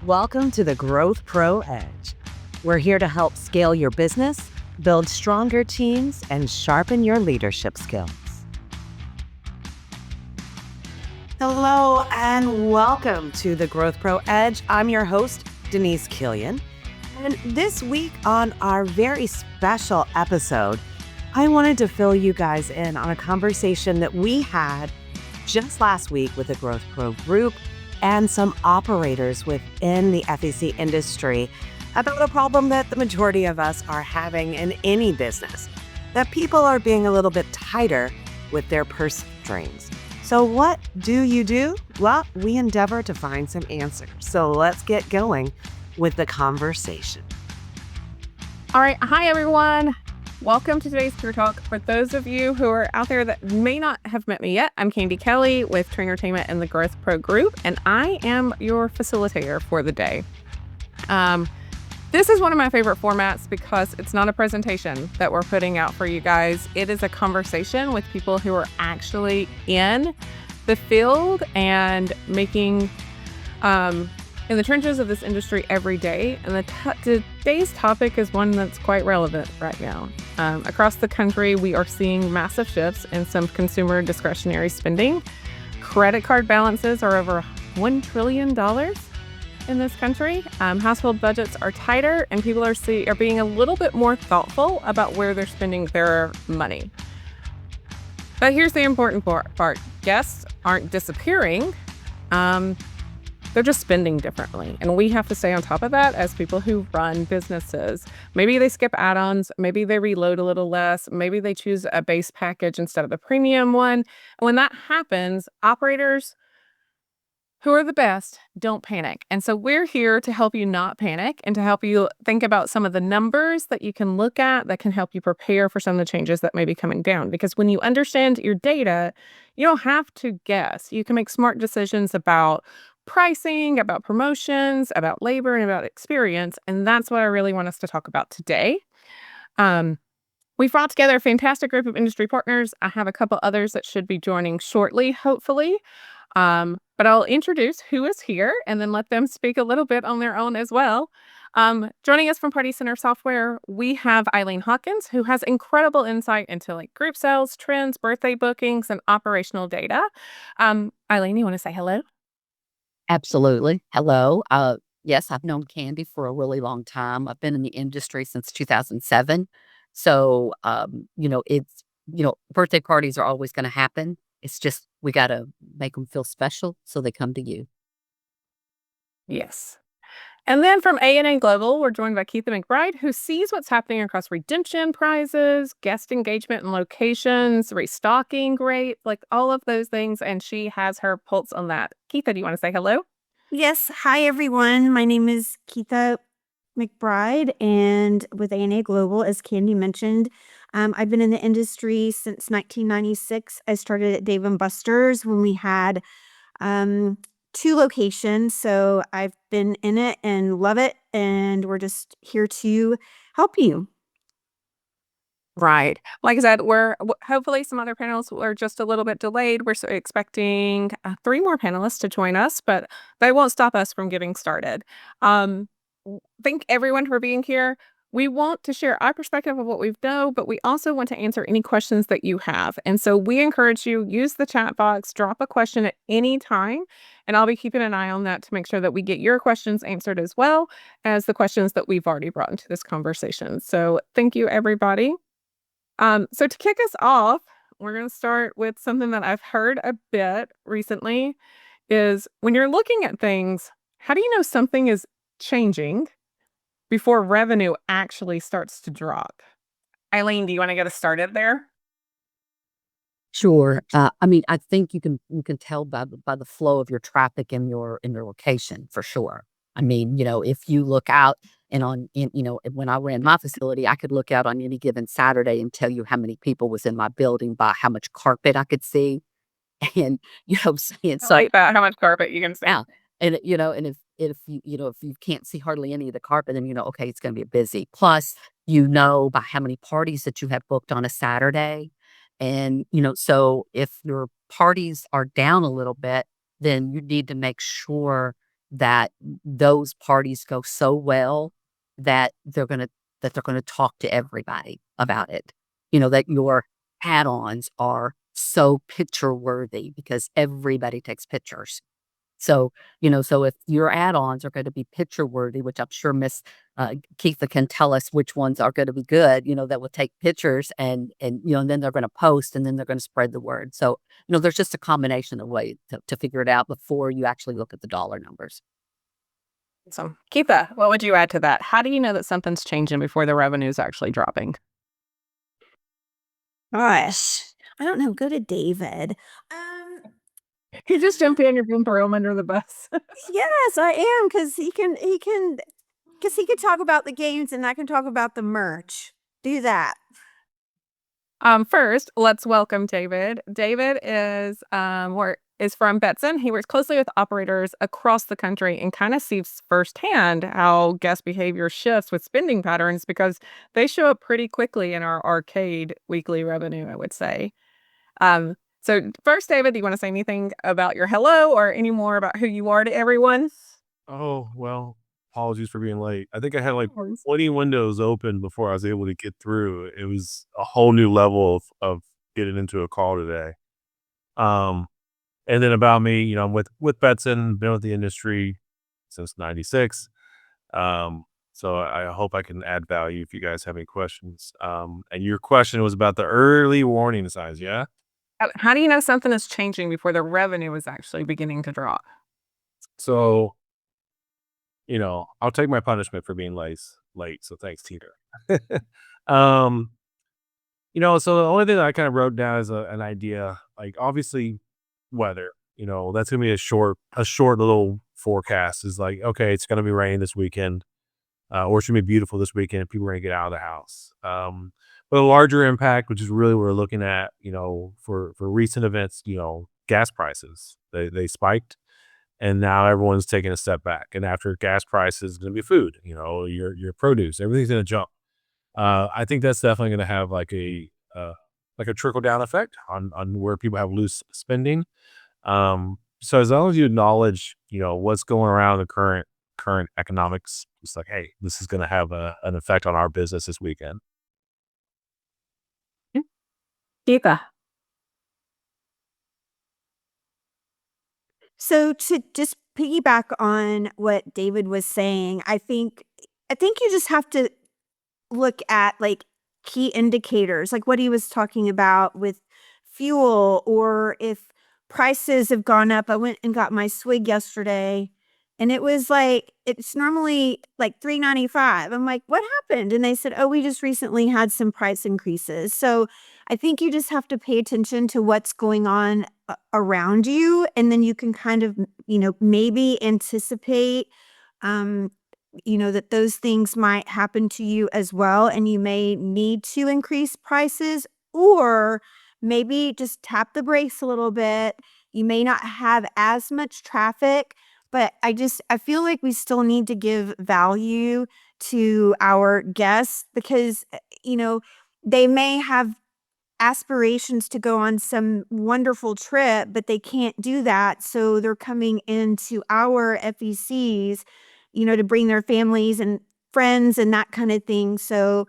Welcome to the GrowthPro Edge. We're here to help scale your business, build stronger teams, and sharpen your leadership skills. Hello and welcome to the GrowthPro Edge. I'm your host, Denise Killian. And this week on our very special episode, I wanted to fill you guys in on a conversation that we had just last week with the GrowthPro group and some operators within the FEC industry about a problem that the majority of us are having in any business, that people are being a little bit tighter with their purse strings. So what do you do? Well, we endeavor to find some answers. So let's get going with the conversation. All right. Hi, everyone. Welcome to today's Peer Talk. For those of you who are out there that may not have met me yet, I'm Candy Kelly with Trainertainment and the GrowthPro Group, and I am your facilitator for the day. This is one of my favorite formats because it's not a presentation that we're putting out for you guys. It is a conversation with people who are actually in the field and making in the trenches of this industry every day. And today's topic is one that's quite relevant right now. Across the country, we are seeing massive shifts in some consumer discretionary spending. Credit card balances are over $1 trillion in this country. Household budgets are tighter, and people are being a little bit more thoughtful about where they're spending their money. But here's the important part. Guests aren't disappearing. They're just spending differently. And we have to stay on top of that as people who run businesses. Maybe they skip add-ons. Maybe they reload a little less. Maybe they choose a base package instead of the premium one. And when that happens, operators who are the best don't panic. And so we're here to help you not panic and to help you think about some of the numbers that you can look at that can help you prepare for some of the changes that may be coming down. Because when you understand your data, you don't have to guess. You can make smart decisions about pricing, about promotions, about labor, and about experience. And that's what I really want us to talk about today. We've brought together a fantastic group of industry partners. I have a couple others that should be joining shortly, hopefully. But I'll introduce who is here and then let them speak a little bit on their own as well. Joining us from Party Center Software, we have Eileen Hawkins, who has incredible insight into group sales, trends, birthday bookings, and operational data. Eileen, you want to say hello? Absolutely. Hello. Yes, I've known Candy for a really long time. I've been in the industry since 2007. So, birthday parties are always going to happen. It's just, we got to make them feel special so they come to you. Yes. And then from A&A Global, we're joined by Keitha McBride, who sees what's happening across redemption prizes, guest engagement and locations, restocking rate, all of those things. And she has her pulse on that. Keitha, do you want to say hello? Yes. Hi, everyone. My name is Keitha McBride, and with A&A Global, as Candy mentioned, I've been in the industry since 1996. I started at Dave & Buster's when we had 2 locations. So I've been in it and love it. And we're just here to help you. Right. Like I said, hopefully some other panels are just a little bit delayed. We're expecting 3 more panelists to join us, but they won't stop us from getting started. Thank everyone for being here. We want to share our perspective of what we know, but we also want to answer any questions that you have. And so we encourage you, use the chat box, drop a question at any time, and I'll be keeping an eye on that to make sure that we get your questions answered as well as the questions that we've already brought into this conversation. So thank you, everybody. So to kick us off, we're going to start with something that I've heard a bit recently is when you're looking at things, how do you know something is changing before revenue actually starts to drop? Eileen, do you want to get us started there? Sure. I think you can tell by the flow of your traffic in your location for sure. If you look out when I ran my facility, I could look out on any given Saturday and tell you how many people was in my building by how much carpet I could see. And, saying so like that, how much carpet you can see. Yeah. And, and if you can't see hardly any of the carpet, then, okay, it's going to be busy. Plus, by how many parties that you have booked on a Saturday. And, so if your parties are down a little bit, then you need to make sure that those parties go so well that they're going to talk to everybody about it. That your add-ons are so picture worthy because everybody takes pictures. So, so if your add-ons are going to be picture worthy, which I'm sure Miss Keitha can tell us which ones are going to be good, that will take pictures and then they're going to post and then they're going to spread the word. So, there's just a combination of ways to figure it out before you actually look at the dollar numbers. So, Keitha, what would you add to that? How do you know that something's changing before the revenue is actually dropping? Gosh, I don't know. Go to David. You just jump in, you're going to throw him under the bus. Yes, I am, because he could talk about the games and I can talk about the merch. Do that. First, let's welcome David. David is from Betson. He works closely with operators across the country and kind of sees firsthand how guest behavior shifts with spending patterns because they show up pretty quickly in our arcade weekly revenue, I would say. So first, David, do you want to say anything about your hello or any more about who you are to everyone? Oh, well, apologies for being late. I think I had like No worries. 20 windows open before I was able to get through. It was a whole new level of getting into a call today. And then about me, I'm with Betson, been with the industry since 96. So I hope I can add value if you guys have any questions. And your question was about the early warning signs, yeah? How do you know something is changing before the revenue is actually beginning to drop? So, I'll take my punishment for being late. So thanks, Teeter. um, so the only thing that I kind of wrote down is an idea, like obviously weather, that's gonna be a short little forecast is like, okay, it's gonna be raining this weekend, or it's gonna be beautiful this weekend. People are gonna get out of the house. But a larger impact, which is really what we're looking at, for recent events, gas prices, they spiked. And now everyone's taking a step back. And after gas prices, it's going to be food, your produce, everything's going to jump. I think that's definitely going to have like a trickle down effect on where people have loose spending. So as long as you acknowledge, what's going around the current economics, it's like, hey, this is going to have an effect on our business this weekend. Keitha. So to just piggyback on what David was saying, I think you just have to look at like key indicators, like what he was talking about with fuel, or if prices have gone up. I went and got my swig yesterday and it was like, it's normally like $3.95. I'm like, what happened? And they said, oh, we just recently had some price increases. So I think you just have to pay attention to what's going on around you. And then you can kind of, maybe anticipate, that those things might happen to you as well. And you may need to increase prices, or maybe just tap the brakes a little bit. You may not have as much traffic, but I feel like we still need to give value to our guests because, they may have aspirations to go on some wonderful trip, but they can't do that. So they're coming into our FECs, to bring their families and friends and that kind of thing. So,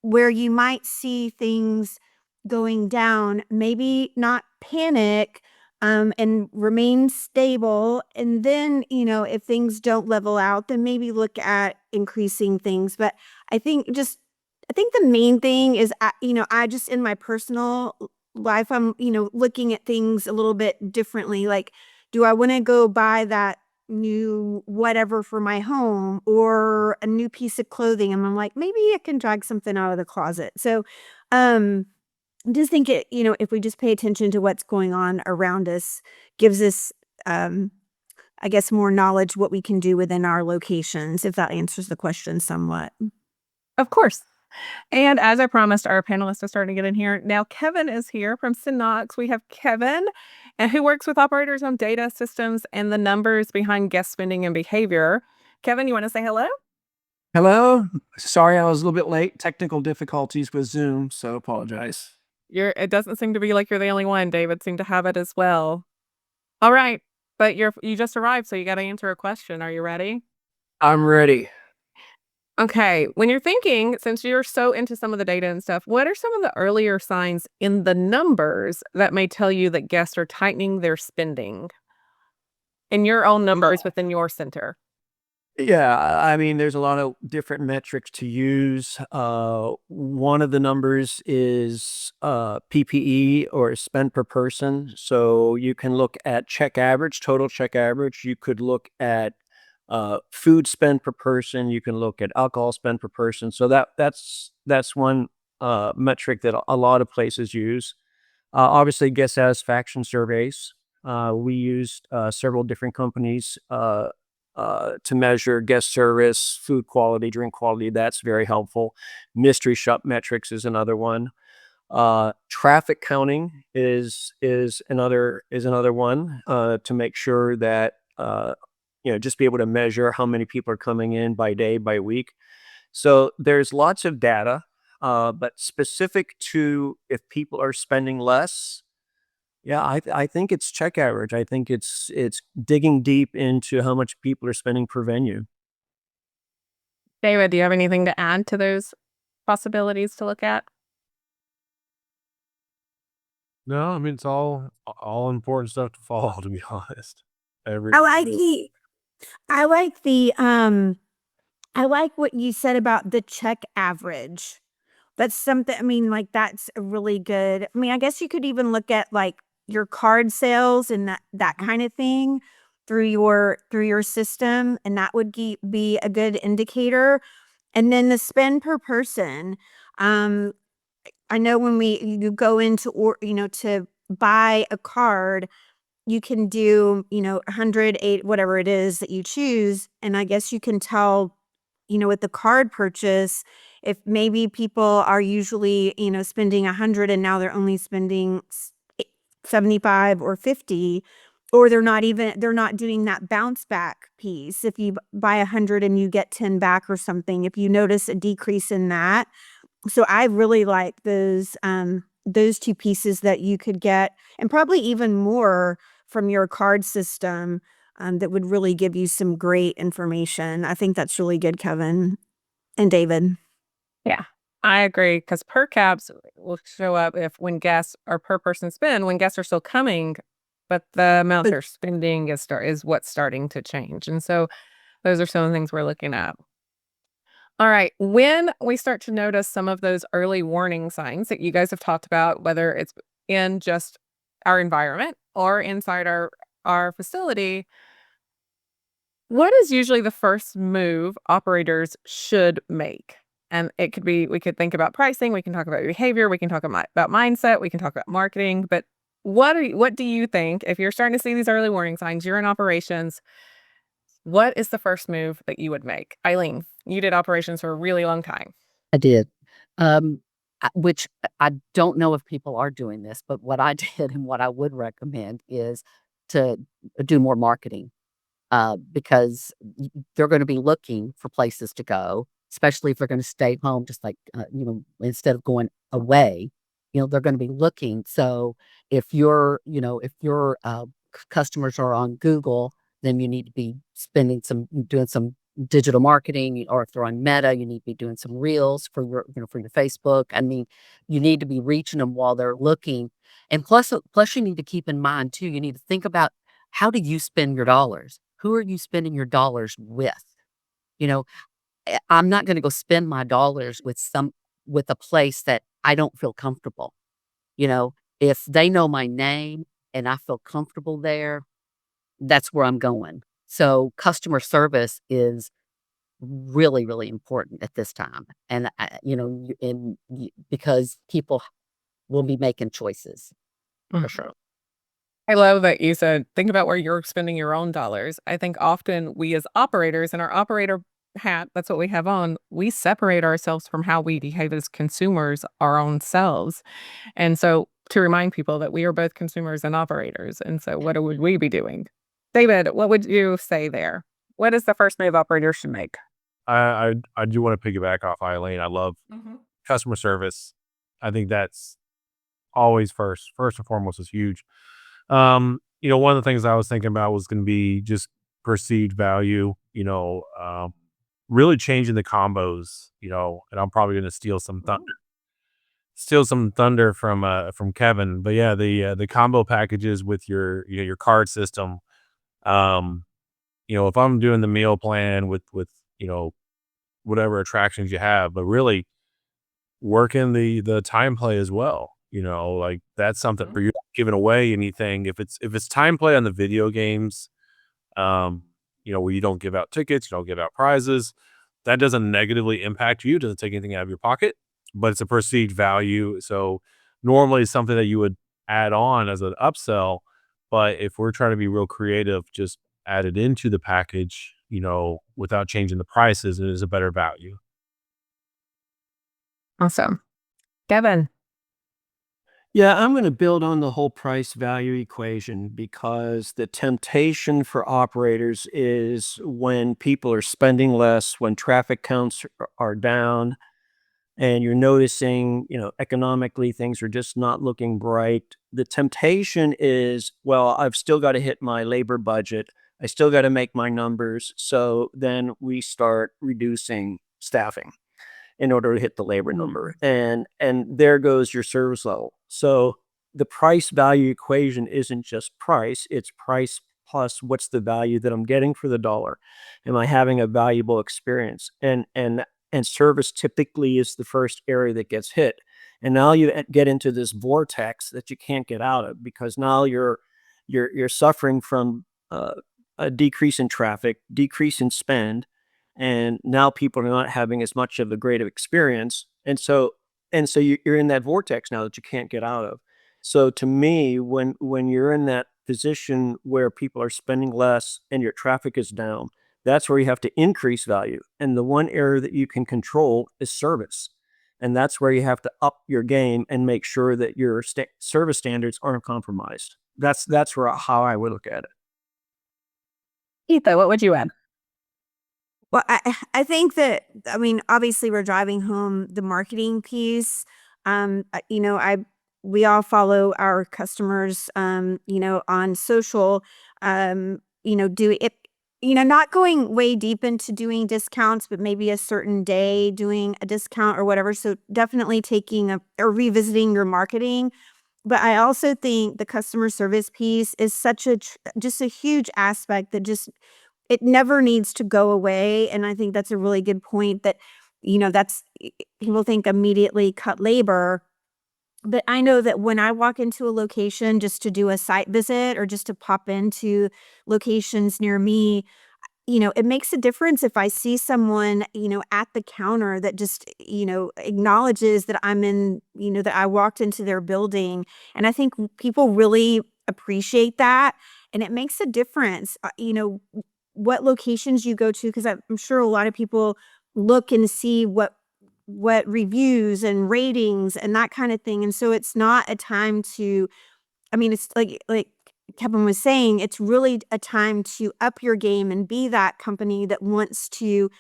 where you might see things going down, maybe not panic, and remain stable. And then, if things don't level out, then maybe look at increasing things. But I think the main thing is, I just in my personal life, I'm, looking at things a little bit differently. Like, do I want to go buy that new whatever for my home or a new piece of clothing? And I'm like, maybe I can drag something out of the closet. So, I just think if we just pay attention to what's going on around us, gives us, I guess, more knowledge what we can do within our locations, if that answers the question somewhat. Of course. And as I promised, our panelists are starting to get in here. Now, Kevin is here from Synox. We have Kevin, who works with operators on data systems and the numbers behind guest spending and behavior. Kevin, you want to say hello? Hello. Sorry I was a little bit late. Technical difficulties with Zoom, so apologize. It doesn't seem to be like you're the only one. David seemed to have it as well. All right. but you just arrived, so you got to answer a question. Are you ready? I'm ready. Okay. When you're thinking, since you're so into some of the data and stuff, what are some of the earlier signs in the numbers that may tell you that guests are tightening their spending in your own numbers within your center? Yeah, I mean, there's a lot of different metrics to use. One of the numbers is PPE, or spend per person. So you can look at check average, total check average. You could look at food spend per person. You can look at alcohol spend per person. So that's one metric that a lot of places use. Obviously, guest satisfaction surveys. We used several different companies to measure guest service, food quality, drink quality. That's very helpful. Mystery shop metrics is another one. Traffic counting is another one to make sure that just be able to measure how many people are coming in by day, by week. So there's lots of data, but specific to if people are spending less, yeah, I think it's check average. I think it's digging deep into how much people are spending per venue. David, do you have anything to add to those possibilities to look at? No, I mean, it's all important stuff to follow, to be honest. Every I like the I like the I like what you said about the check average. That's something, I mean, like, that's a really good, I mean, I guess you could even look at, like, your card sales and that kind of thing through your system, and that would be a good indicator. And then the spend per person, um, I know when you go into, or to buy a card, you can do, 108, whatever it is that you choose, and I guess you can tell, with the card purchase, if maybe people are usually, spending 100 and now they're only spending 75 or 50, or they're not doing that bounce back piece. If you buy 100 and you get 10 back or something, if you notice a decrease in that. So I really like those 2 pieces that you could get, and probably even more from your card system, that would really give you some great information. I think that's really good, Kevin and David. Yeah, I agree, because per caps will show up if when guests or per person spend when guests are still coming, but the amount But they're spending is what's starting to change. And so those are some of the things we're looking at. All right. When we start to notice some of those early warning signs that you guys have talked about, whether it's in just our environment or inside our facility, what is usually the first move operators should make? And it could be, we could think about pricing, we can talk about behavior, we can talk about mindset, we can talk about marketing. But what do you think if you're starting to see these early warning signs, you're in operations, what is the first move that you would make? Eileen, you did operations for a really long time. I did. Um, which I don't know if people are doing this, but what I did and what I would recommend is to do more marketing. Because they're going to be looking for places to go, especially if they're going to stay home, just like, instead of going away, they're going to be looking. So if your customers are on Google, then you need to be doing some digital marketing, or if they're on Meta, you need to be doing some reels for your Facebook. I mean, you need to be reaching them while they're looking. And plus you need to keep in mind too, you need to think about, how do you spend your dollars? Who are you spending your dollars with? You know, I'm not going to go spend my dollars with a place that I don't feel comfortable. If they know my name and I feel comfortable there, that's where I'm going. So customer service is really, really important at this time. And, because people will be making choices for sure. I love that you said, think about where you're spending your own dollars. I think often we as operators in our operator hat, that's what we have on, we separate ourselves from how we behave as consumers, our own selves. And so to remind people that we are both consumers and operators. And so what would we be doing? David, what would you say there? What is the first move operators should make? I do want to piggyback off Eileen. I love customer service. I think that's always first and foremost is huge. one of the things I was thinking about was going to be just perceived value, really changing the combos, and I'm probably going to steal some thunder from Kevin. But yeah, the combo packages with your card system. Um, if I'm doing the meal plan with you know whatever attractions you have, but really working the time play as well. Like that's something for you giving away anything. If it's time play on the video games, where you don't give out tickets, you don't give out prizes, that doesn't negatively impact you, doesn't take anything out of your pocket, but it's a perceived value. So normally it's something that you would add on as an upsell. But if we're trying to be real creative, just add it into the package, without changing the prices, it is a better value. Awesome. Kevin. Yeah, I'm going to build on the whole price value equation because the temptation for operators is when people are spending less, when traffic counts are down, and you're noticing, economically things are just not looking bright. The temptation is, well, I've still got to hit my labor budget. I still got to make my numbers. So then we start reducing staffing in order to hit the labor number. And there goes your service level. So the price value equation isn't just price, it's price plus what's the value that I'm getting for the dollar. Am I having a valuable experience? And service typically is the first area that gets hit. And now you get into this vortex that you can't get out of, because now you're suffering from a decrease in traffic, decrease in spend, and now people are not having as much of a great experience, and so you're in that vortex now that you can't get out of. So to me, when you're in that position where people are spending less and your traffic is down, that's where you have to increase value. And the one area that you can control is service. And that's where you have to up your game and make sure that your service standards aren't compromised. That's how I would look at it. Ethan, what would you add? Well, I think that, I mean, obviously we're driving home the marketing piece. We all follow our customers, on social, do it, not going way deep into doing discounts, but maybe a certain day doing a discount or whatever. So definitely taking or revisiting your marketing. But I also think the customer service piece is such just a huge aspect that just it never needs to go away. And I think that's a really good point that, that's people think immediately cut labor. But I know that when I walk into a location just to do a site visit or just to pop into locations near me, it makes a difference if I see someone, at the counter that just, acknowledges that that I walked into their building. And I think people really appreciate that. And it makes a difference, what locations you go to, because I'm sure a lot of people look and see what reviews and ratings and that kind of thing. And so it's not a time to, I mean, it's like Kevin was saying, it's really a time to up your game and be that company that wants to,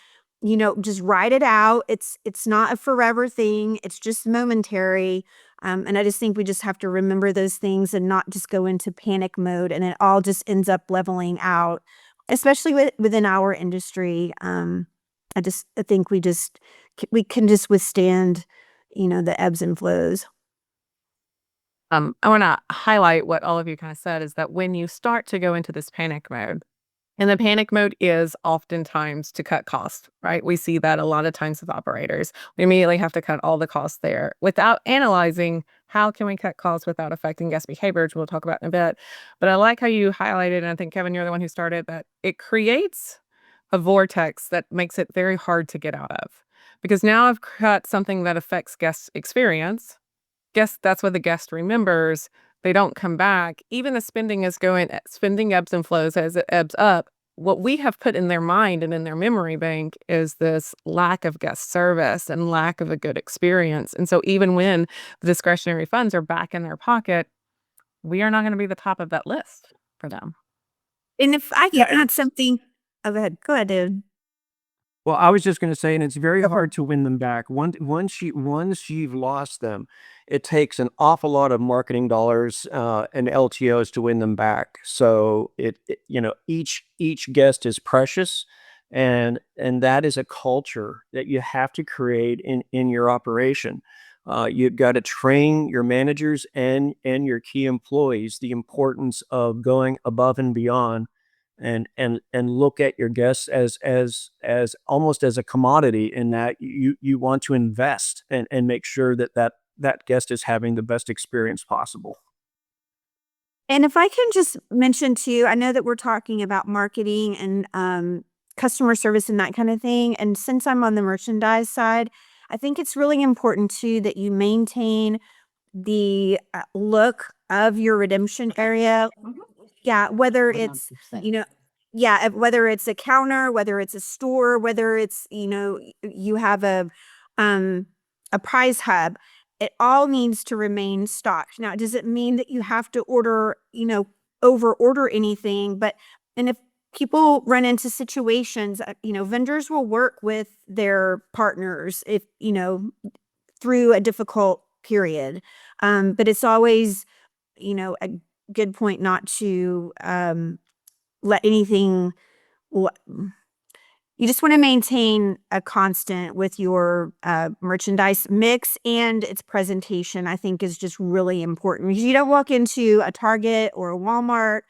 just ride it out. It's not a forever thing. It's just momentary. And I just think we just have to remember those things and not just go into panic mode, and it all just ends up leveling out, especially within our industry. I think we can just withstand, the ebbs and flows. I want to highlight what all of you kind of said is that when you start to go into this panic mode, and the panic mode is oftentimes to cut costs, right? We see that a lot of times with operators. We immediately have to cut all the costs there without analyzing how can we cut costs without affecting guest behavior, which we'll talk about in a bit. But I like how you highlighted, and I think, Kevin, you're the one who started that. It creates a vortex that makes it very hard to get out of. Because now I've cut something that affects guest experience. Guess that's what the guest remembers. They don't come back. Even the spending ebbs and flows as it ebbs up. What we have put in their mind and in their memory bank is this lack of guest service and lack of a good experience. And so even when the discretionary funds are back in their pocket, we are not going to be the top of that list for them. And if I can add something, oh, go ahead, dude. Well, I was just going to say, and it's very hard to win them back. Once you've lost them, it takes an awful lot of marketing dollars and LTOs to win them back. So each guest is precious, and that is a culture that you have to create in your operation. You've got to train your managers and your key employees the importance of going above and beyond and look at your guests as almost as a commodity, in that you want to invest and make sure that guest is having the best experience possible. And if I can just mention too, I know that we're talking about marketing and customer service and that kind of thing. And since I'm on the merchandise side, I think it's really important too that you maintain the look of your redemption area. Yeah, whether it's, 100%. you know, yeah, whether it's a counter, whether it's a store, whether it's, you have a prize hub, it all needs to remain stocked. Now, does it mean that you have to order, over order anything? But, and if people run into situations, vendors will work with their partners if, through a difficult period. But it's always, a good point not to let anything. You just want to maintain a constant with your merchandise mix, and its presentation, I think, is just really important, because you don't walk into a Target or a Walmart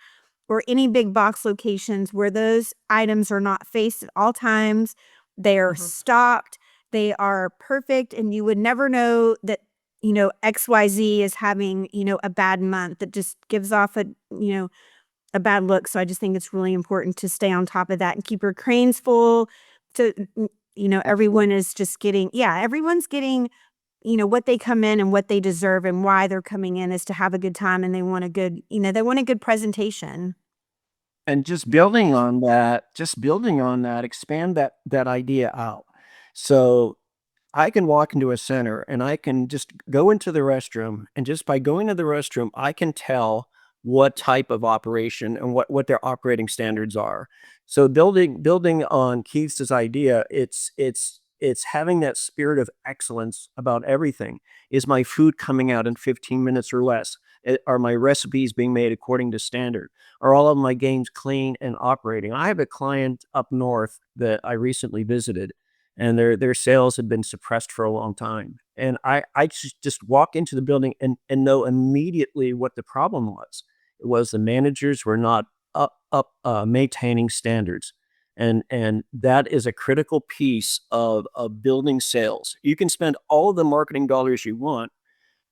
or any big box locations where those items are not faced at all times. They are stocked, they are perfect, and you would never know that, XYZ is having, a bad month that just gives off a bad look. So I just think it's really important to stay on top of that and keep your cranes full. So, everyone is just getting, everyone's getting, what they come in and what they deserve, and why they're coming in is to have a good time, and they want a good, they want a good presentation. And just building on that, expand that idea out. So I can walk into a center and I can just go into the restroom, and just by going to the restroom, I can tell what type of operation and what their operating standards are. So building on Keith's idea, it's having that spirit of excellence about everything. Is my food coming out in 15 minutes or less? Are my recipes being made according to standard? Are all of my games clean and operating? I have a client up north that I recently visited, and their sales had been suppressed for a long time. And I just walk into the building and know immediately what the problem was. It was the managers were not maintaining standards. And that is a critical piece of building sales. You can spend all of the marketing dollars you want,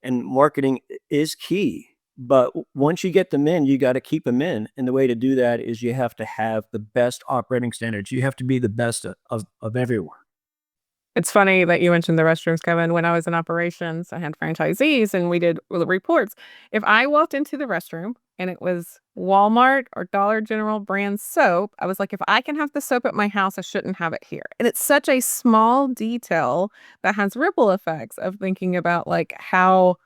and marketing is key. But once you get them in, you got to keep them in. And the way to do that is you have to have the best operating standards. You have to be the best of everyone. It's funny that you mentioned the restrooms, Kevin. When I was in operations, I had franchisees and we did reports. If I walked into the restroom and it was Walmart or Dollar General brand soap, I was like, if I can have the soap at my house, I shouldn't have it here. And it's such a small detail that has ripple effects of thinking about like how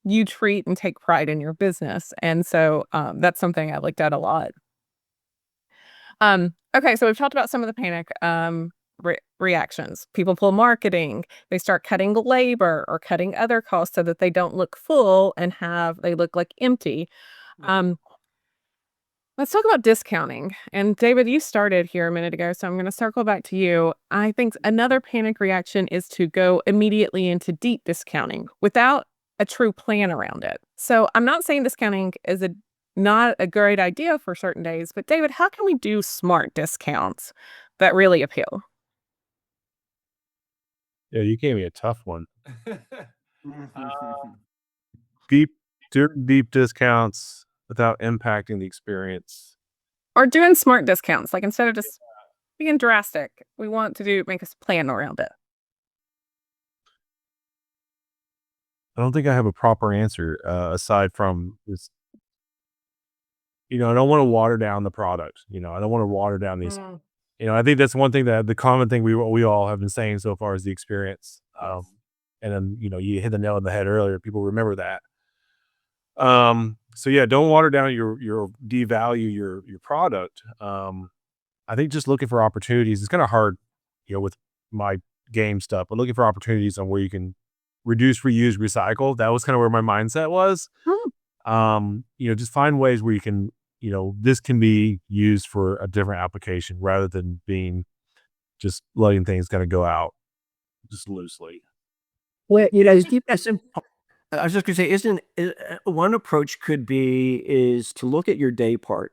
you treat and take pride in your business. And so that's something I looked at a lot. Okay, so we've talked about some of the panic reactions. People pull marketing, they start cutting labor or cutting other costs so that they don't look full and they look like empty. Um, let's talk about discounting. And David, you started here a minute ago, so I'm going to circle back to you. I think another panic reaction is to go immediately into deep discounting without a true plan around it. So I'm not saying discounting is not a great idea for certain days, but David, how can we do smart discounts that really appeal? Yeah, you gave me a tough one. Deep, deep discounts without impacting the experience. Or doing smart discounts, like instead of just being drastic, we want to make a plan around it. I don't think I have a proper answer aside from this. I don't want to water down the product. I don't want to water down these. I think that's one thing that the common thing we all have been saying so far is the experience. And then you hit the nail on the head earlier. People remember that. So yeah, don't water down your devalue your product. I think just looking for opportunities. It's kind of hard with my game stuff, but looking for opportunities on where you can reduce, reuse, recycle. That was kind of where my mindset was. Just find ways where you can, this can be used for a different application rather than being just letting things kind of go out just loosely. Well, I was just gonna say, one approach could be is to look at your day part.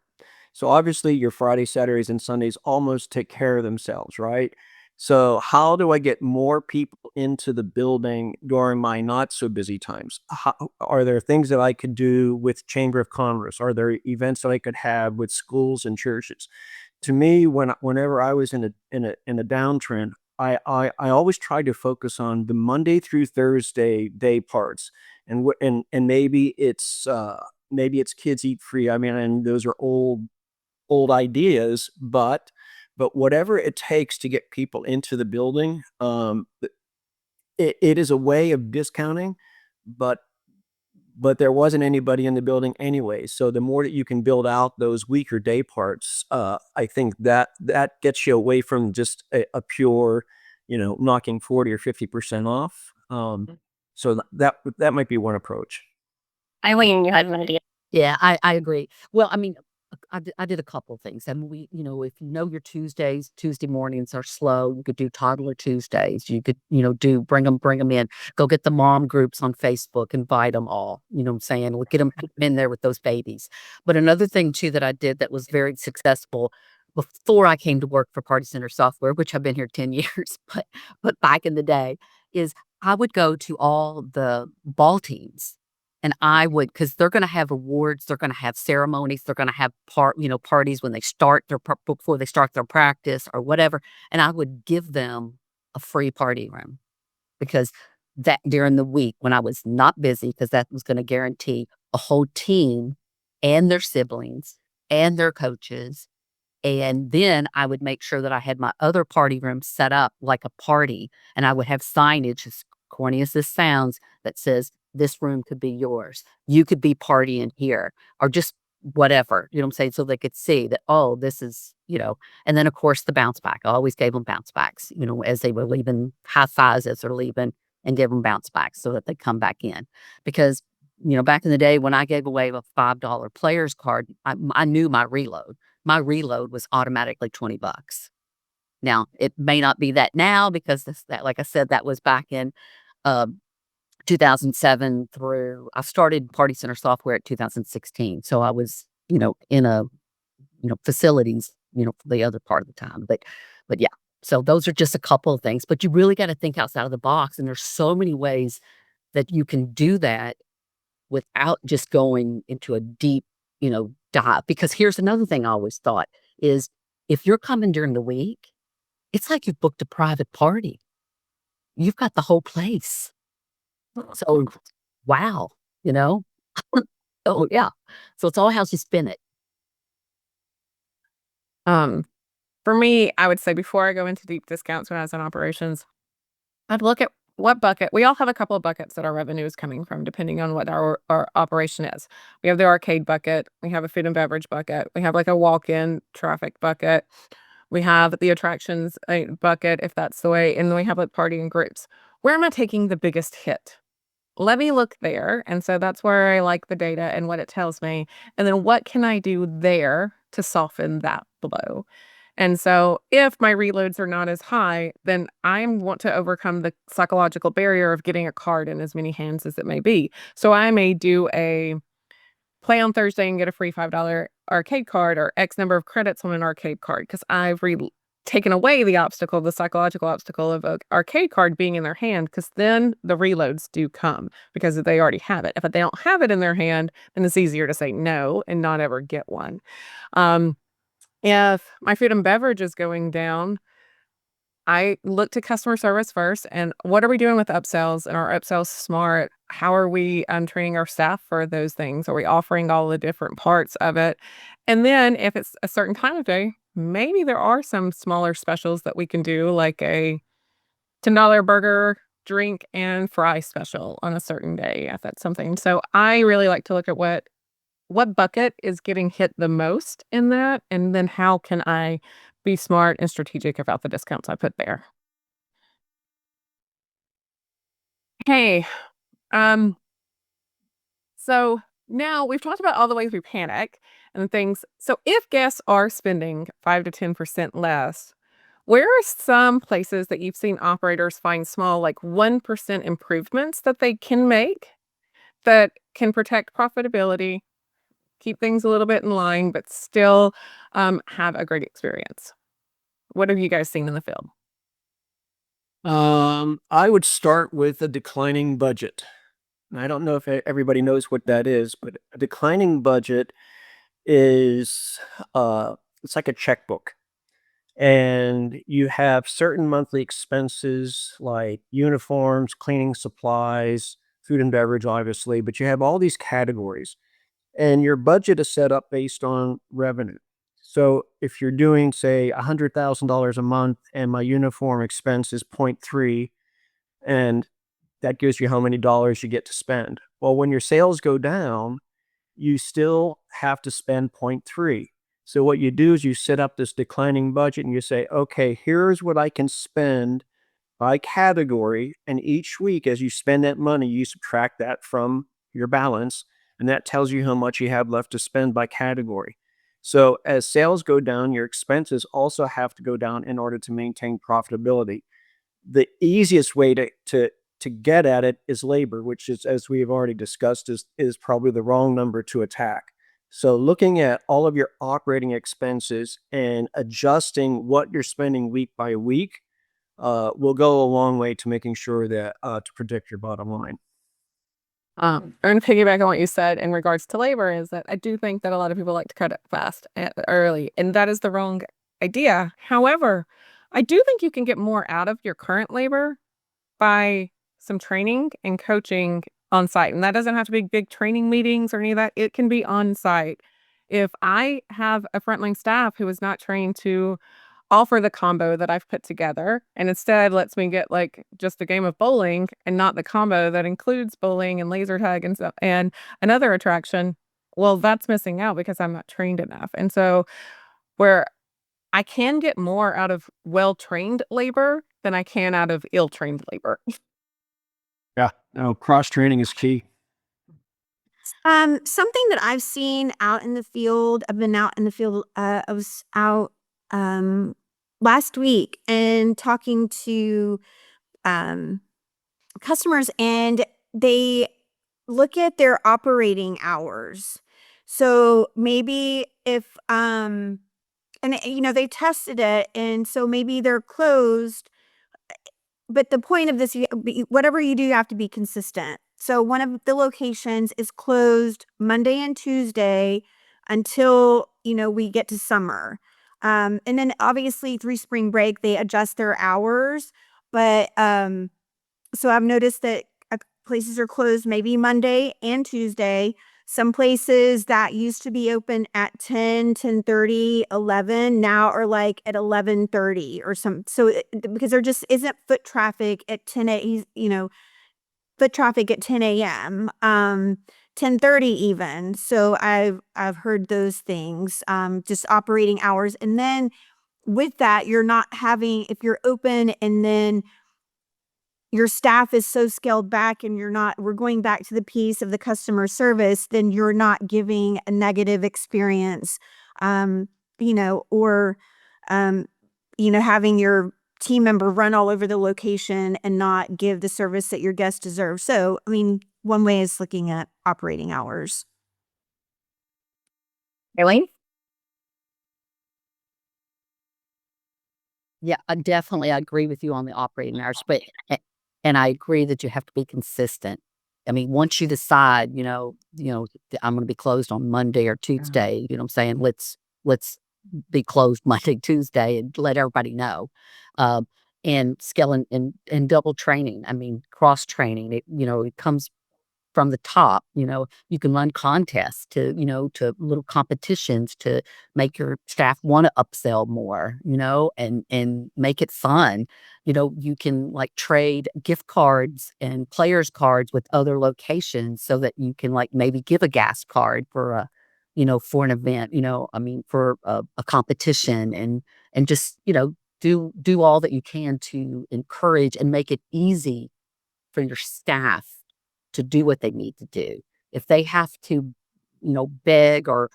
So obviously your Friday, Saturdays, and Sundays almost take care of themselves, right? So how do I get more people into the building during my not so busy times? Are there things that I could do with Chamber of Commerce? Are there events that I could have with schools and churches? To me, whenever I was in a downtrend, I always tried to focus on the Monday through Thursday day parts, and maybe it's kids eat free. I mean, and those are old ideas, but whatever it takes to get people into the building, it is a way of discounting, but there wasn't anybody in the building anyway. So the more that you can build out those weaker day parts, I think that gets you away from just a pure, knocking 40 or 50% off. So that might be one approach. Eileen, you had an idea. Yeah, I agree. Well, I mean, I did a couple things. And if your Tuesday mornings are slow, you could do toddler Tuesdays. You could, bring them in, go get the mom groups on Facebook, invite them all, you know what I'm saying? Get them in there with those babies. But another thing too that I did that was very successful before I came to work for Party Center Software, which I've been here 10 years, but back in the day, is I would go to all the ball teams. And I would, because they're going to have awards, they're going to have ceremonies, they're going to have parties when they start before they start their practice or whatever. And I would give them a free party room because that during the week when I was not busy, because that was going to guarantee a whole team and their siblings and their coaches. And then I would make sure that I had my other party room set up like a party, and I would have signage, as corny as this sounds, that says, this room could be yours. You could be partying here, or just whatever, you know what I'm saying? So they could see that, oh, this is, and then of course the bounce back. I always gave them bounce backs, as they were leaving, high fives as they're leaving, and give them bounce backs so that they come back in. Because, back in the day when I gave away a $5 player's card, I knew my reload. My reload was automatically $20. Now, it may not be that now because like I said, that was back in 2007 through, I started Party Center Software at 2016. So I was, in a, facilities, for the other part of the time. But yeah, so those are just a couple of things. But you really got to think outside of the box. And there's so many ways that you can do that without just going into a deep, dive. Because here's another thing I always thought is if you're coming during the week, it's like you've booked a private party. You've got the whole place. So, wow, oh yeah. So it's all how you spin it. For me, I would say before I go into deep discounts when I was in operations, I'd look at what bucket. We all have a couple of buckets that our revenue is coming from, depending on what our operation is. We have the arcade bucket. We have a food and beverage bucket. We have like a walk-in traffic bucket. We have the attractions bucket, if that's the way. And then we have like party and groups. Where am I taking the biggest hit? Let me look there. And so that's where I like the data and what it tells me. And then what can I do there to soften that blow? And so if my reloads are not as high, then I want to overcome the psychological barrier of getting a card in as many hands as it may be. So I may do a play on Thursday and get a free $5 arcade card or X number of credits on an arcade card because I've taken away the psychological obstacle of an arcade card being in their hand, because then the reloads do come because they already have it. If they don't have it in their hand, then it's easier to say no and not ever get one. If my food and beverage is going down, I look to customer service first and what are we doing with upsells, and are upsells smart? How are we training our staff for those things? Are we offering all the different parts of it? And then if it's a certain time of day, maybe there are some smaller specials that we can do, like a $10 burger, drink, and fry special on a certain day, if that's something. So I really like to look at what bucket is getting hit the most in that, and then how can I be smart and strategic about the discounts I put there. Hey, so now we've talked about all the ways we panic and things. So if guests are spending 5 to 10% less, where are some places that you've seen operators find small, like 1% improvements that they can make that can protect profitability, keep things a little bit in line, but still have a great experience? What have you guys seen in the field? I would start with a declining budget. And I don't know if everybody knows what that is, but a declining budget is it's like a checkbook. And you have certain monthly expenses like uniforms, cleaning supplies, food and beverage, obviously, but you have all these categories. And your budget is set up based on revenue. So if you're doing, say, $100,000 a month and my uniform expense is 0.3, and that gives you how many dollars you get to spend. Well, when your sales go down, you still have to spend 0.3. So what you do is you set up this declining budget and you say, okay, here's what I can spend by category. And each week, as you spend that money, you subtract that from your balance. And that tells you how much you have left to spend by category. So as sales go down, your expenses also have to go down in order to maintain profitability. The easiest way to get at it is labor, which is, as we have already discussed, is probably the wrong number to attack. So looking at all of your operating expenses and adjusting what you're spending week by week will go a long way to making sure that to protect your bottom line. I'm going to piggyback on what you said in regards to labor is that I do think that a lot of people like to cut it fast and early, and that is the wrong idea. However, I do think you can get more out of your current labor by some training and coaching on site. And that doesn't have to be big training meetings or any of that. It can be on site. If I have a frontline staff who is not trained to offer the combo that I've put together and instead lets me get like just a game of bowling and not the combo that includes bowling and laser tag and stuff and another attraction, well, that's missing out because I'm not trained enough. And so where I can get more out of well-trained labor than I can out of ill-trained labor. Yeah, no, cross training is key. Something that I've seen out in the field, I've been out in the field, I was out last week and talking to customers, and they look at their operating hours. So maybe if and they tested it, and so maybe they're closed, but the point of this, whatever you do, you have to be consistent. So one of the locations is closed Monday and Tuesday until, we get to summer. And then obviously through spring break, they adjust their hours. But so I've noticed that places are closed maybe Monday and Tuesday. Some places that used to be open at 10, 10:30, 11 now are like at 11:30 or some. So because there just isn't foot traffic at 10 a.m. 10:30 even. So I've heard those things, just operating hours. And then with that, you're not having, if you're open and then your staff is so scaled back and we're going back to the piece of the customer service, then you're not giving a negative experience, or, having your team member run all over the location and not give the service that your guests deserve. So, one way is looking at operating hours. Really? Yeah, I agree with you on the operating hours, but and I agree that you have to be consistent. Once you decide, I'm going to be closed on Monday or Tuesday, you know what I'm saying? Let's be closed Monday, Tuesday and let everybody know. And scaling and double training. Cross training. It comes from the top. You can run contests to little competitions to make your staff want to upsell more, and make it fun. You can like trade gift cards and players cards with other locations so that you can like maybe give a gas card for for an event, for a competition, and just, do all that you can to encourage and make it easy for your staff to do what they need to do. If they have to, beg or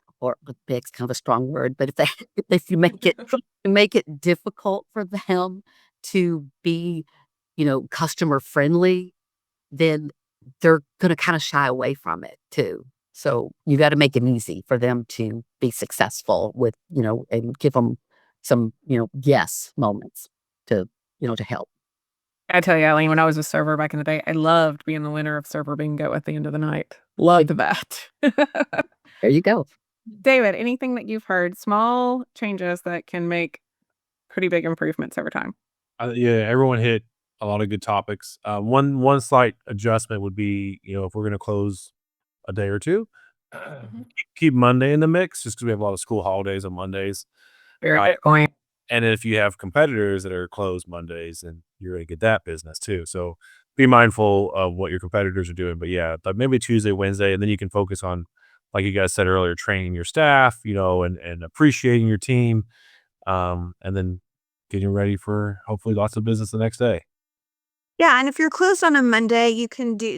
beg's kind of a strong word, but if you make it difficult for them to be, customer friendly, then they're going to kind of shy away from it too. So you got to make it easy for them to be successful with, and give them some, yes moments to, to help. I tell you, Eileen, when I was a server back in the day, I loved being the winner of server bingo at the end of the night. Loved that. There you go. David, anything that you've heard, small changes that can make pretty big improvements over time? Yeah, everyone hit a lot of good topics. One slight adjustment would be, if we're going to close a day or two, keep Monday in the mix, just because we have a lot of school holidays on Mondays. Very good point. And if you have competitors that are closed Mondays, then you're going to get that business too. So be mindful of what your competitors are doing. But yeah, like maybe Tuesday, Wednesday, and then you can focus on, like you guys said earlier, training your staff, and appreciating your team, and then getting ready for hopefully lots of business the next day. Yeah, and if you're closed on a Monday,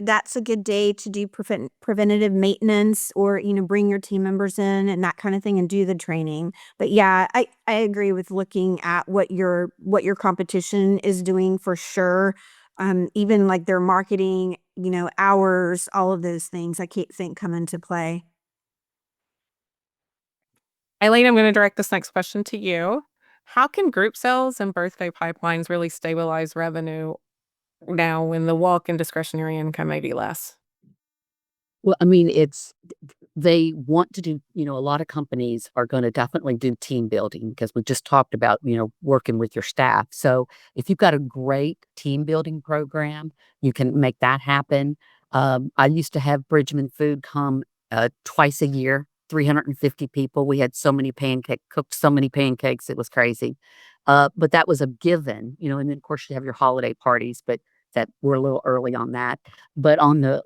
that's a good day to do preventative maintenance or, bring your team members in and that kind of thing and do the training. But yeah, I agree with looking at what your competition is doing for sure. Even like their marketing, hours, all of those things I think come into play. Eileen, I'm going to direct this next question to you. How can group sales and birthday pipelines really stabilize revenue now when the walk-in discretionary income may be less? Well, I mean, they want to do, a lot of companies are going to definitely do team building because we just talked about, working with your staff. So if you've got a great team building program, you can make that happen. I used to have Bridgman Food come twice a year, 350 people. We had cooked so many pancakes. It was crazy. But that was a given, and then of course you have your holiday parties, but that we're a little early on that. But on the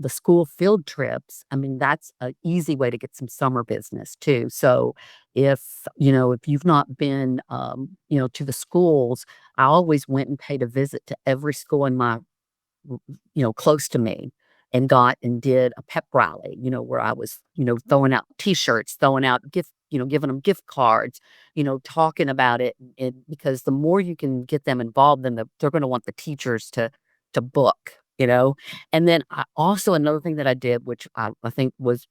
school field trips, I mean, that's an easy way to get some summer business too. So if you've not been, to the schools, I always went and paid a visit to every school in my, close to me and did a pep rally, where I was, throwing out T-shirts, throwing out giving them gift cards, talking about it. And because the more you can get them involved, then they're going to want the teachers to book, And then another thing that I did, which I think was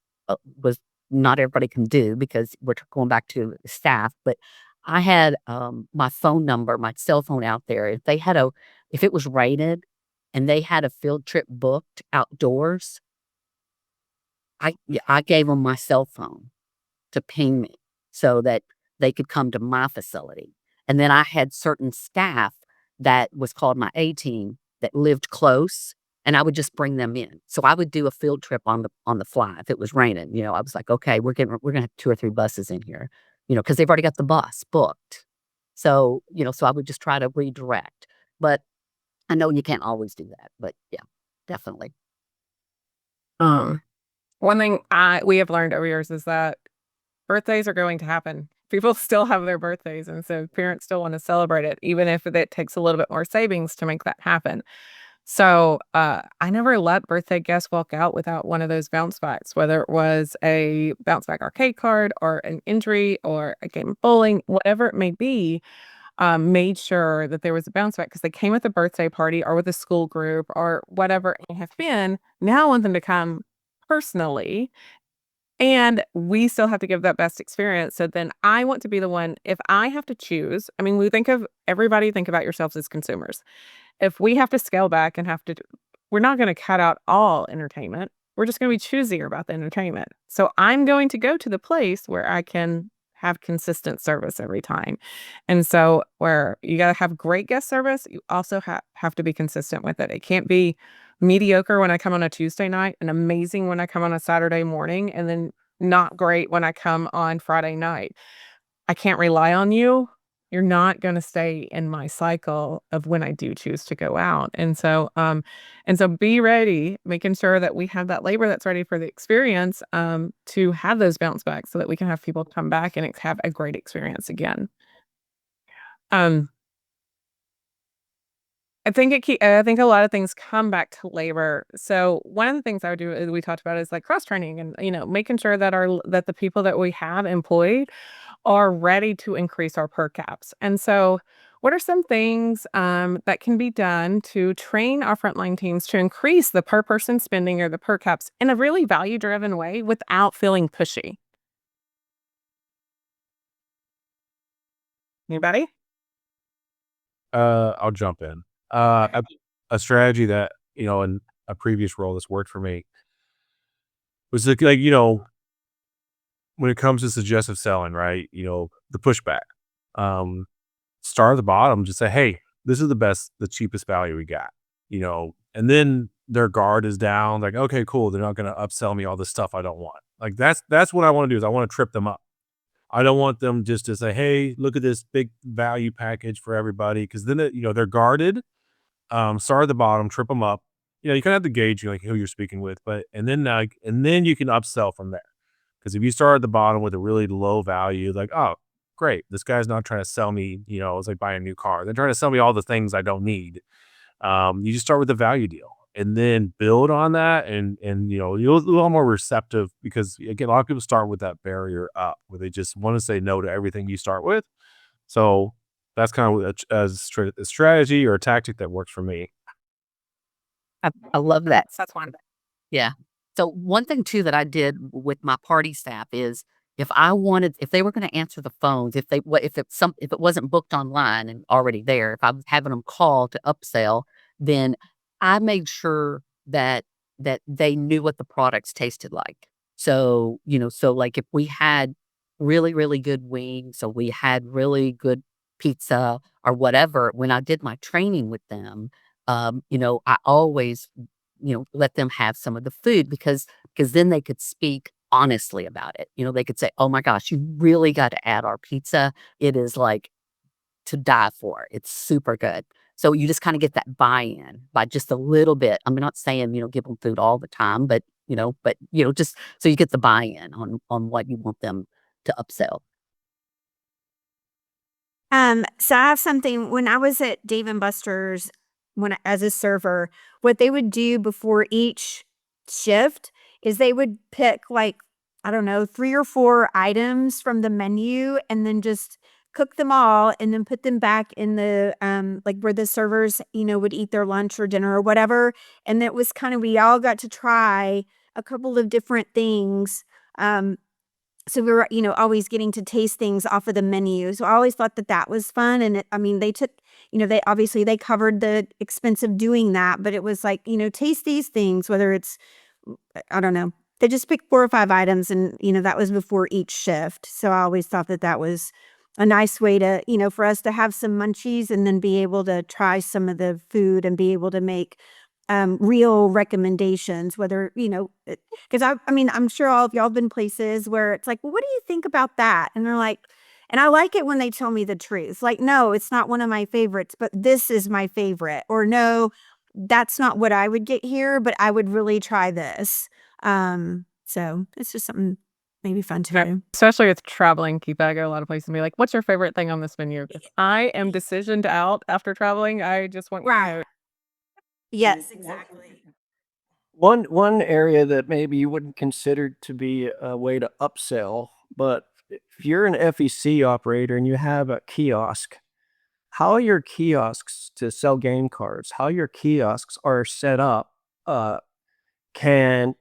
not everybody can do because we're going back to staff, but I had my phone number, my cell phone out there. If it was rated and they had a field trip booked outdoors, I gave them my cell phone to ping me so that they could come to my facility. And then I had certain staff that was called my A team that lived close, and I would just bring them in. So I would do a field trip on the fly if it was raining. I was like, okay, we're gonna have 2 or 3 buses in here, because they've already got the bus booked. So so I would just try to redirect. But I know you can't always do that, but yeah, definitely. One thing we have learned over years is that birthdays are going to happen. People still have their birthdays, and so parents still want to celebrate it, even if it takes a little bit more savings to make that happen. So I never let birthday guests walk out without one of those bounce backs, whether it was a bounce back arcade card or an injury or a game of bowling, whatever it may be. Made sure that there was a bounce back because they came with a birthday party or with a school group or whatever it may have been. Now I want them to come personally, and we still have to give that best experience. So then I want to be the one, if I have to choose, I mean, everybody think about yourselves as consumers. If we have to scale back and we're not going to cut out all entertainment. We're just going to be choosier about the entertainment. So I'm going to go to the place where I can have consistent service every time. And so where you got to have great guest service, you also have to be consistent with it. It can't be mediocre when I come on a Tuesday night and amazing when I come on a Saturday morning and then not great when I come on Friday night. I can't rely on you. You're not going to stay in my cycle of when I do choose to go out. And so be ready, making sure that we have that labor that's ready for the experience, to have those bounce backs so that we can have people come back and have a great experience again. Um, I think I think a lot of things come back to labor. So one of the things I would do is we talked about is like cross training and making sure that that the people that we have employed are ready to increase our per caps. And so what are some things that can be done to train our frontline teams to increase the per person spending or the per caps in a really value driven way without feeling pushy? Anybody? I'll jump in. A strategy that, in a previous role that's worked for me was like, when it comes to suggestive selling, right? The pushback. Um, Start at the bottom, just say, hey, this is the cheapest value we got, and then their guard is down, like, okay, cool. They're not going to upsell me all this stuff I don't want. Like that's what I want to do is I want to trip them up. I don't want them just to say, hey, look at this big value package for everybody. Cause then, they're guarded. Start at the bottom, trip them up. You kind of have to gauge like who you're speaking with, and then you can upsell from there. Because if you start at the bottom with a really low value, like, oh, great, this guy's not trying to sell me, it's like buying a new car. They're trying to sell me all the things I don't need. You just start with the value deal and then build on that, and you're a little more receptive because again, a lot of people start with that barrier up where they just want to say no to everything you start with. So that's kind of a strategy or a tactic that works for me. I love that. That's one. Yeah. So one thing too that I did with my party staff is if they were going to answer the phones, if it wasn't booked online and already there, if I was having them call to upsell, then I made sure that they knew what the products tasted like. So, so like if we had really, really good wings or we had really good pizza or whatever, when I did my training with them, I always let them have some of the food because then they could speak honestly about it. They could say, "Oh my gosh, you really got to add our pizza. It is like to die for. It's super good." So you just kind of get that buy-in by just a little bit. I'm not saying, give them food all the time, but just so you get the buy-in on what you want them to upsell. So I have something when I was at Dave and Buster's as a server, what they would do before each shift is they would pick like, I don't know, 3 or 4 items from the menu and then just cook them all and then put them back in the like where the servers, would eat their lunch or dinner or whatever. And it was kind of we all got to try a couple of different things. So we were, always getting to taste things off of the menu. So I always thought that that was fun. And they took, they covered the expense of doing that, but it was like, taste these things, whether it's, I don't know. They just picked 4 or 5 items and, that was before each shift. So I always thought that that was a nice way to, for us to have some munchies and then be able to try some of the food and be able to make real recommendations, whether, because I'm sure all of y'all have been places where it's like, well, what do you think about that? And they're like, and I like it when they tell me the truth. Like, no, it's not one of my favorites, but this is my favorite. Or no, that's not what I would get here, but I would really try this. So it's just something maybe fun to do. Especially with traveling, keep I go a lot of places and be like, what's your favorite thing on this menu? I am decisioned out after traveling. I just want Right. Yes, exactly. One area that maybe you wouldn't consider to be a way to upsell, but if you're an FEC operator and you have a kiosk, how your kiosks to sell game cards, how your kiosks are set up, can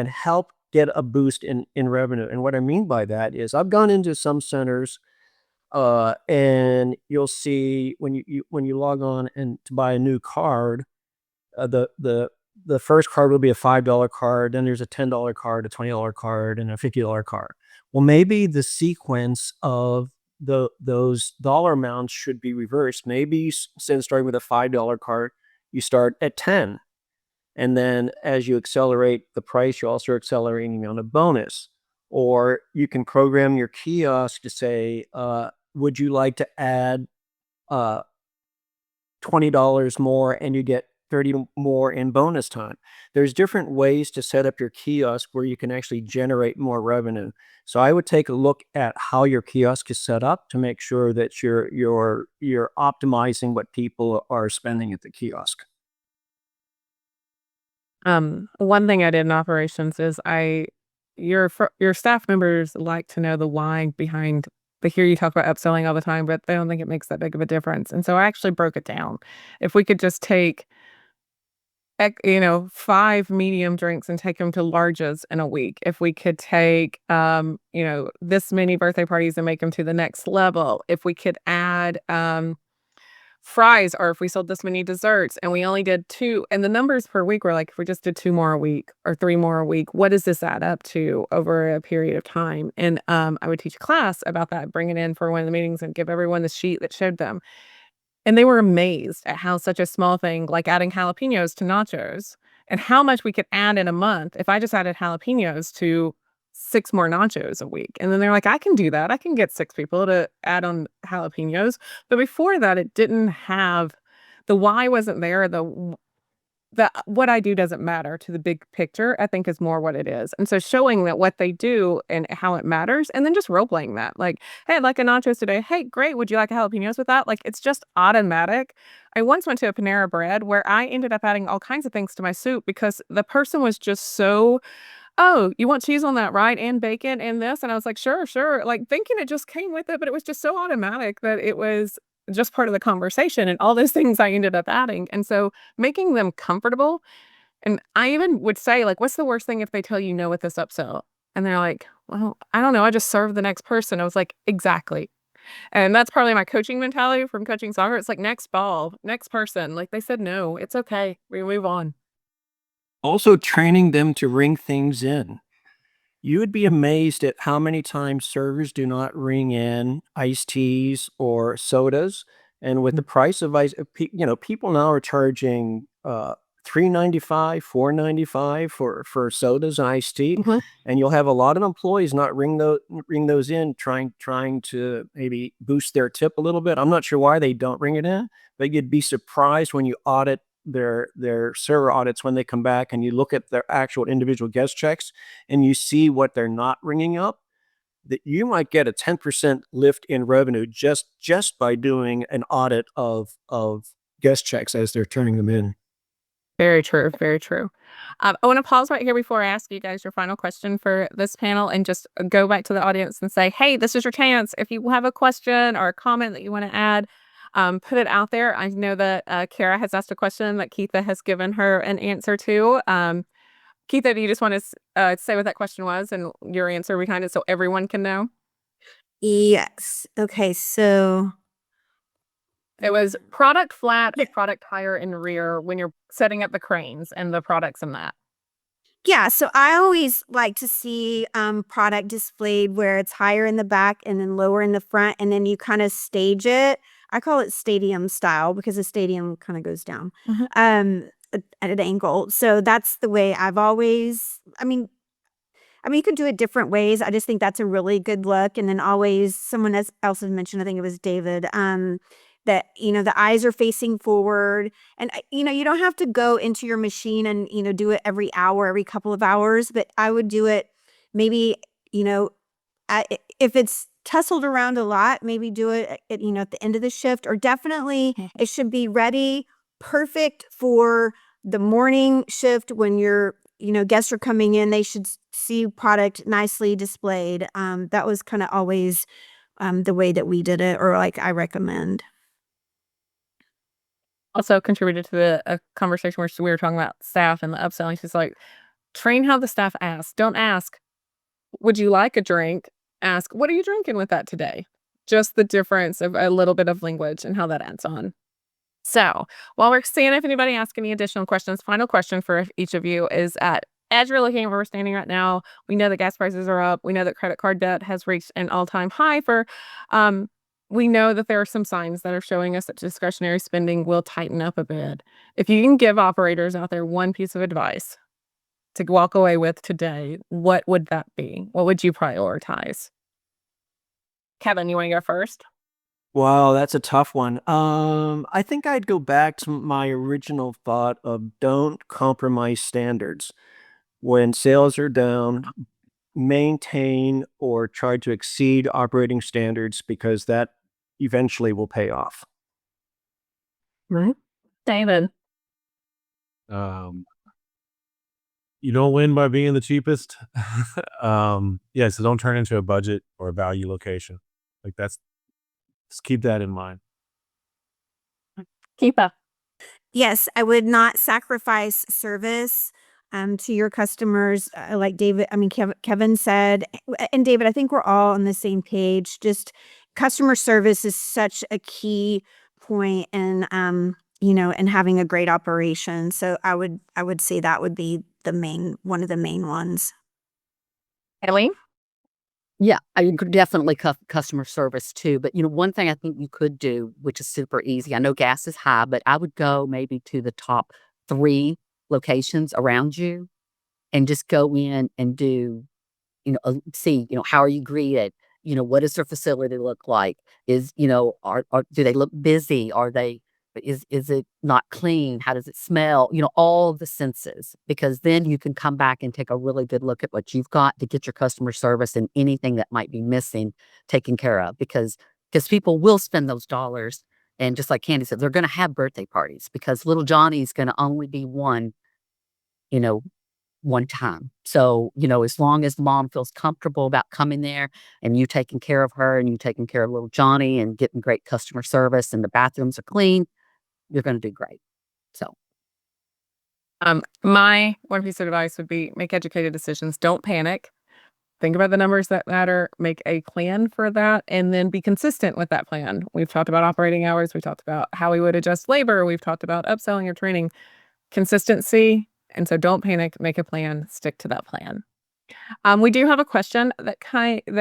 help get a boost in revenue. And what I mean by that is I've gone into some centers, and you'll see when you log on and to buy a new card, the first card will be a $5 card, then there's a $10 card, a $20 card, and a $50 card. Well, maybe the sequence of those dollar amounts should be reversed. Maybe instead of starting with a $5 card, you start at 10. And then as you accelerate the price, you also accelerating on a bonus. Or you can program your kiosk to say, would you like to add $20 more and you get 30 more in bonus time. There's different ways to set up your kiosk where you can actually generate more revenue. So I would take a look at how your kiosk is set up to make sure that you're optimizing what people are spending at the kiosk. One thing I did in operations is your staff members like to know the why behind. They hear you talk about upselling all the time, but they don't think it makes that big of a difference. And so I actually broke it down. If we could just take 5 medium drinks and take them to larges in a week. If we could take, this many birthday parties and make them to the next level. If we could add fries, or if we sold this many desserts and we only did 2, and the numbers per week were like, if we just did 2 more a week or 3 more a week, what does this add up to over a period of time? And I would teach a class about that, bring it in for one of the meetings and give everyone the sheet that showed them. And they were amazed at how such a small thing like adding jalapenos to nachos and how much we could add in a month if I just added jalapenos to 6 more nachos a week. And then they're like, I can do that. I can get 6 people to add on jalapenos. But before that, it didn't have the why wasn't there. The what I do doesn't matter to the big picture, I think is more what it is. And so showing that what they do and how it matters, and then just role playing that. Like, hey, I'd like a nachos today. Hey, great. Would you like a jalapenos with that? Like, it's just automatic. I once went to a Panera Bread where I ended up adding all kinds of things to my soup because the person was just so, oh, you want cheese on that, right? And bacon and this. And I was like, sure, sure. Like thinking it just came with it, but it was just so automatic that it was just part of the conversation, and all those things I ended up adding. And so making them comfortable. And I even would say, like, what's the worst thing if they tell you no with this upsell? And they're like, well, I don't know. I just serve the next person. I was like, exactly. And that's probably my coaching mentality from coaching soccer. It's like next ball, next person. Like they said, no, it's okay. We move on. Also, training them to ring things in. You would be amazed at how many times servers do not ring in iced teas or sodas. And with the price of people now are charging $3.95, $4.95 for sodas and iced tea. Mhm. And you'll have a lot of employees not ring those in, trying to maybe boost their tip a little bit. I'm not sure why they don't ring it in, but you'd be surprised when you audit their server audits when they come back and you look at their actual individual guest checks and you see what they're not ringing up, that you might get a 10% lift in revenue just by doing an audit of guest checks as they're turning them in. Very true. Very true. I want to pause right here before I ask you guys your final question for this panel and just go back to the audience and say, hey, this is your chance. If you have a question or a comment that you want to add, put it out there. I know that Kara has asked a question that Keitha has given her an answer to. Keitha, do you just want to say what that question was and your answer behind it so everyone can know? Yes. Okay. So It was product flat, product higher and rear when you're setting up the cranes and the products and that. yeah, so I always like to see product displayed where it's higher in the back and then lower in the front, and then you kind of stage it. I call it stadium style because the stadium kind of goes down Mhm. at an angle. So that's the way I've always. You could do it different ways. I just think that's a really good look. And then always someone else has mentioned, I think it was David, that, the eyes are facing forward. And, you don't have to go into your machine and, do it every hour, every couple of hours. But I would do it maybe, if it's tussled around a lot, maybe do it at the end of the shift, or definitely it should be ready, perfect for the morning shift when your guests are coming in. They should see product nicely displayed. That was kind of always the way that we did it, or like I recommend. Also contributed to the conversation where we were talking about staff and the upselling. She's like, train how the staff asks. Don't ask, would you like a drink? Ask, what are you drinking with that today? Just the difference of a little bit of language and how that adds on. So while we're seeing if anybody asks any additional questions, final question for each of you is as you're looking at where we're standing right now, we know that gas prices are up. We know that credit card debt has reached an all-time high we know that there are some signs that are showing us that discretionary spending will tighten up a bit. If you can give operators out there one piece of advice to walk away with today, what would that be? What would you prioritize? Kevin, you want to go first? Wow, that's a tough one. I think I'd go back to my original thought of don't compromise standards. When sales are down, maintain or try to exceed operating standards because that eventually will pay off. Right. David. Um, you don't win by being the cheapest. Yeah, so don't turn into a budget or a value location. Like just keep that in mind. Keep up. Yes, I would not sacrifice service to your customers, like Kevin said, and David, I think we're all on the same page. Just customer service is such a key point in, in having a great operation. So I would say that would be one of the main ones. Eileen? Yeah, I could definitely customer service too. But one thing I think you could do, which is super easy. I know gas is high, but I would go maybe to the top 3 locations around you and just go in and do, see, how are you greeted? What does their facility look like? Do they look busy? Is it not clean? How does it smell? All of the senses, because then you can come back and take a really good look at what you've got to get your customer service and anything that might be missing taken care of, because people will spend those dollars. And just like Candy said, they're going to have birthday parties because little Johnny's going to only be one, you know, one time. So, as long as mom feels comfortable about coming there and you taking care of her and you taking care of little Johnny and getting great customer service and the bathrooms are clean, you're going to do great. So, My one piece of advice would be make educated decisions. Don't panic. Think about the numbers that matter, make a plan for that, and then be consistent with that plan. We've talked about operating hours. We talked about how we would adjust labor. We've talked about upselling or training. Consistency. And so don't panic, make a plan, stick to that plan. We do have a question that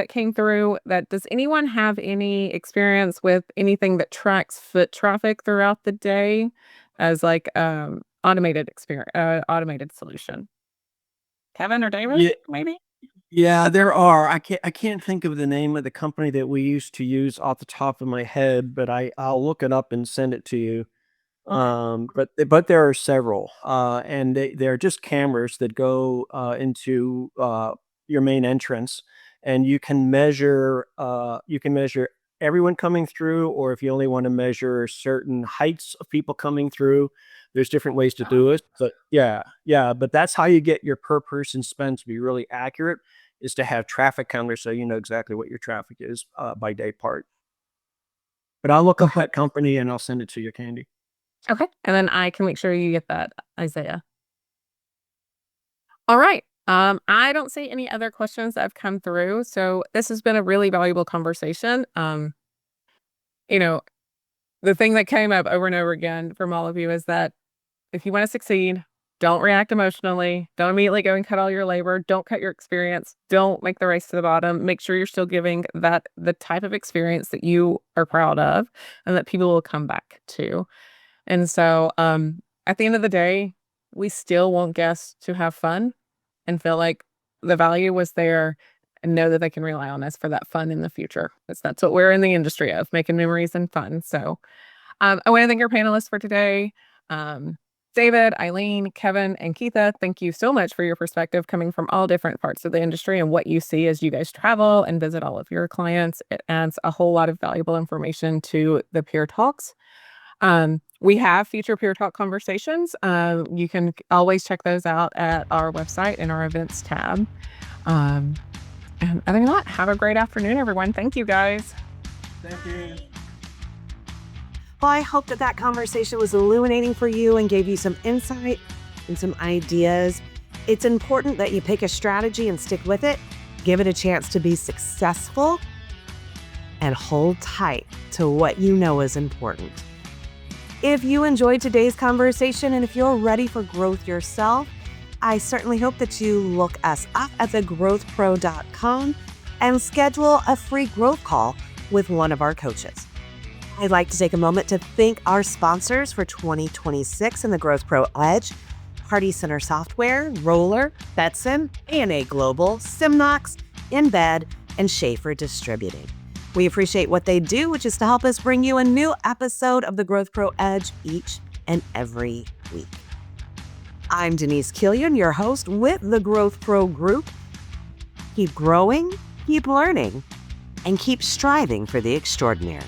came through that does anyone have any experience with anything that tracks foot traffic throughout the day as like automated solution? Kevin or David, Yeah, maybe? yeah, there are. I can't think of the name of the company that we used to use off the top of my head, but I'll look it up and send it to you. But there are several, and they're just cameras that go into your main entrance, and you can measure everyone coming through, or if you only want to measure certain heights of people coming through. There's different ways to do it. But yeah, but that's how you get your per person spend to be really accurate, is to have traffic counters so you know exactly what your traffic is by day part. But I'll look up that company and I'll send it to you, Candy. Okay. And then I can make sure you get that, Isaiah. All right. I don't see any other questions that have come through. So this has been a really valuable conversation. You know, the thing that came up over and over again from all of you is that if you want to succeed, don't react emotionally. Don't immediately go and cut all your labor. Don't cut your experience. Don't make the race to the bottom. Make sure you're still giving that the type of experience that you are proud of and that people will come back to. And so at the end of the day, we still want guests to have fun and feel like the value was there and know that they can rely on us for that fun in the future. Because that's what we're in the industry of, making memories and fun. So I want to thank our panelists for today. David, Eileen, Kevin, and Keitha, thank you so much for your perspective coming from all different parts of the industry and what you see as you guys travel and visit all of your clients. It adds a whole lot of valuable information to the peer talks. We have future peer talk conversations. You can always check those out at our website in our events tab. And other than that, have a great afternoon, everyone. Thank you, guys. Thank you. Well, I hope that conversation was illuminating for you and gave you some insight and some ideas. It's important that you pick a strategy and stick with it, give it a chance to be successful, and hold tight to what you know is important. If you enjoyed today's conversation and if you're ready for growth yourself, I certainly hope that you look us up at thegrowthpro.com and schedule a free growth call with one of our coaches. I'd like to take a moment to thank our sponsors for 2026 in the GrowthPro Edge: Party Center Software, Roller, Betson, ANA Global, Simnox, Embed, and Schaefer Distributing. We appreciate what they do, which is to help us bring you a new episode of the GrowthPro Edge each and every week. I'm Denise Killian, your host with the GrowthPro Group. Keep growing, keep learning, and keep striving for the extraordinary.